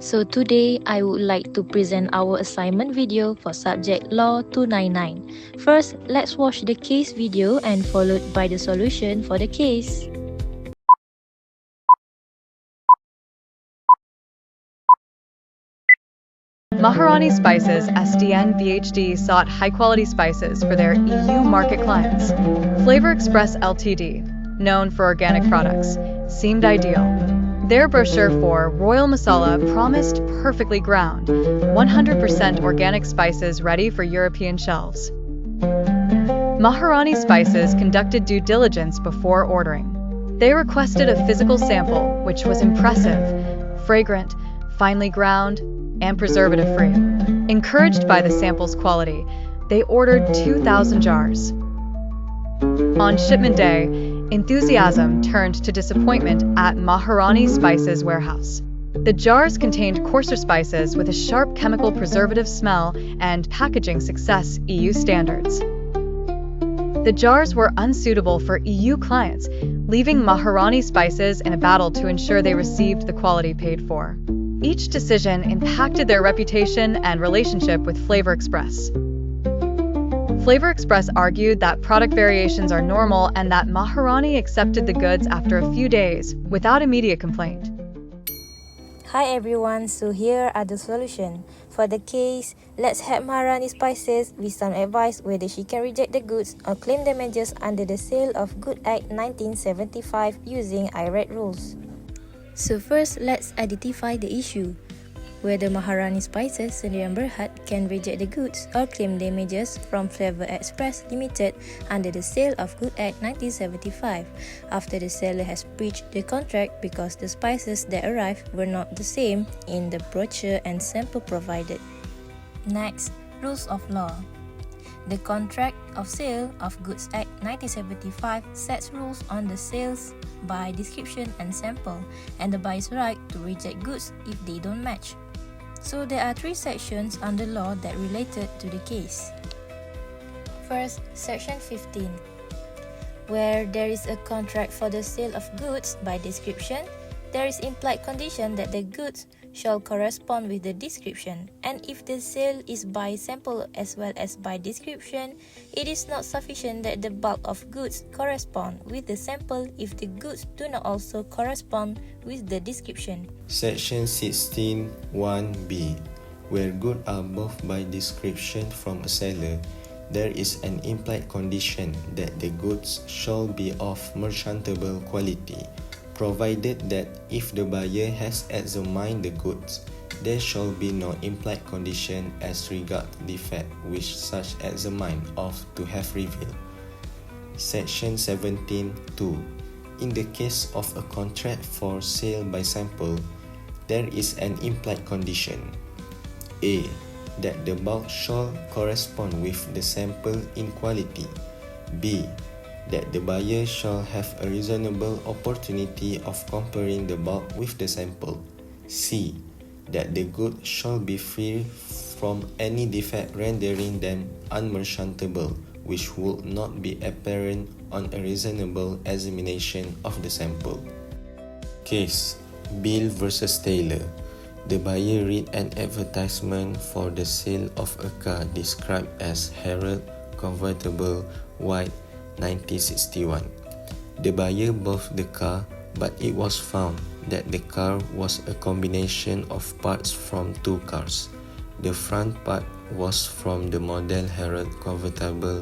So today, I would like to present our assignment video for subject Law 299. First, let's watch the case video and followed by the solution for the case. Maharani Spices SDN VHD sought high-quality spices for their EU market clients. Flavor Express Ltd, known for organic products, seemed ideal. Their brochure for Royal Masala promised perfectly ground, 100% organic spices ready for European shelves. Maharani Spices conducted due diligence before ordering. They requested a physical sample, which was impressive, fragrant, finely ground, and preservative-free. Encouraged by the sample's quality, they ordered 2,000 jars. On shipment day, enthusiasm turned to disappointment at Maharani Spices warehouse. The jars contained coarser spices with a sharp chemical preservative smell and packaging success EU standards. The jars were unsuitable for EU clients, leaving Maharani Spices in a battle to ensure they received the quality paid for. Each decision impacted their reputation and relationship with Flavor Express. Flavor Express argued that product variations are normal and that Maharani accepted the goods after a few days without immediate complaint. Hi everyone, so here are the solutions. For the case, let's help Maharani Spices with some advice whether she can reject the goods or claim damages under the Sale of Goods Act 1975 using IRAT rules. So first, let's identify the issue. Whether Maharani Spices Sdn Bhd can reject the goods or claim damages from Flavor Express Limited under the Sale of Goods Act 1975 after the seller has breached the contract because the spices that arrived were not the same in the brochure and sample provided. Next, rules of law. The Contract of Sale of Goods Act 1975 sets rules on the sales by description and sample and the buyer's right to reject goods if they don't match. So there are 3 sections on the law that related to the case. First, Section 15, where there is a contract for the sale of goods by description, there is implied condition that the goods shall correspond with the description, and if the sale is by sample as well as by description, it is not sufficient that the bulk of goods correspond with the sample if the goods do not also correspond with the description. Section 16(1)(b), where goods are both by description from a seller, there is an implied condition that the goods shall be of merchantable quality, provided that if the buyer has examined the goods, there shall be no implied condition as regard defect which such examined ought to have revealed. Section 17(2). In the case of a contract for sale by sample, there is an implied condition: A. That the bulk shall correspond with the sample in quality. B. That the buyer shall have a reasonable opportunity of comparing the bulk with the sample. C. That the goods shall be free from any defect rendering them unmerchantable, which would not be apparent on a reasonable examination of the sample. Case: Bill versus Taylor. The buyer read an advertisement for the sale of a car described as Herald Convertible White 1961. The buyer bought the car, but it was found that the car was a combination of parts from 2 cars. The front part was from the model Herald Convertible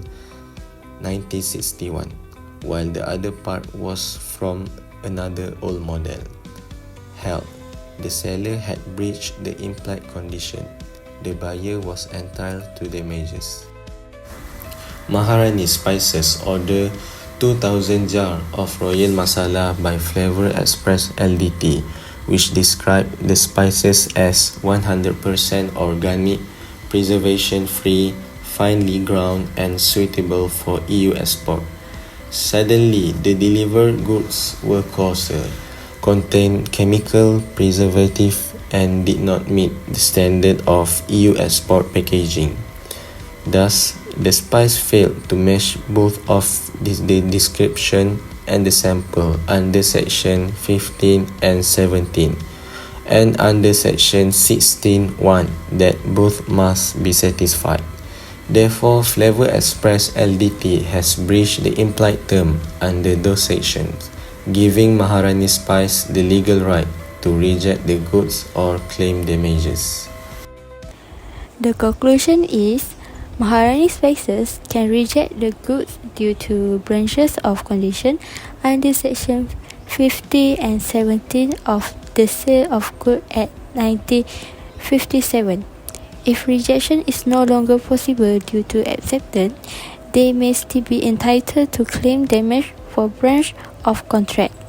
1961, while the other part was from another old model. Held, the seller had breached the implied condition. The buyer was entitled to damages. Maharani Spices ordered 2,000 jars of Royal Masala by Flavor Express Ltd, which described the spices as 100% organic, preservation-free, finely ground, and suitable for EU export. Suddenly, the delivered goods were coarser, contained chemical preservative, and did not meet the standard of EU export packaging. Thus, the spice failed to match both of the description and the sample under Section 15 and 17, and under section 16(1) that both must be satisfied. Therefore, Flavor Express LDT has breached the implied term under those sections, giving Maharani Spice the legal right to reject the goods or claim damages. The conclusion is Maharani Spices can reject the goods due to breaches of condition under section 50 and 17 of the Sale of Goods Act 1957. If rejection is no longer possible due to acceptance, they may still be entitled to claim damage for breach of contract.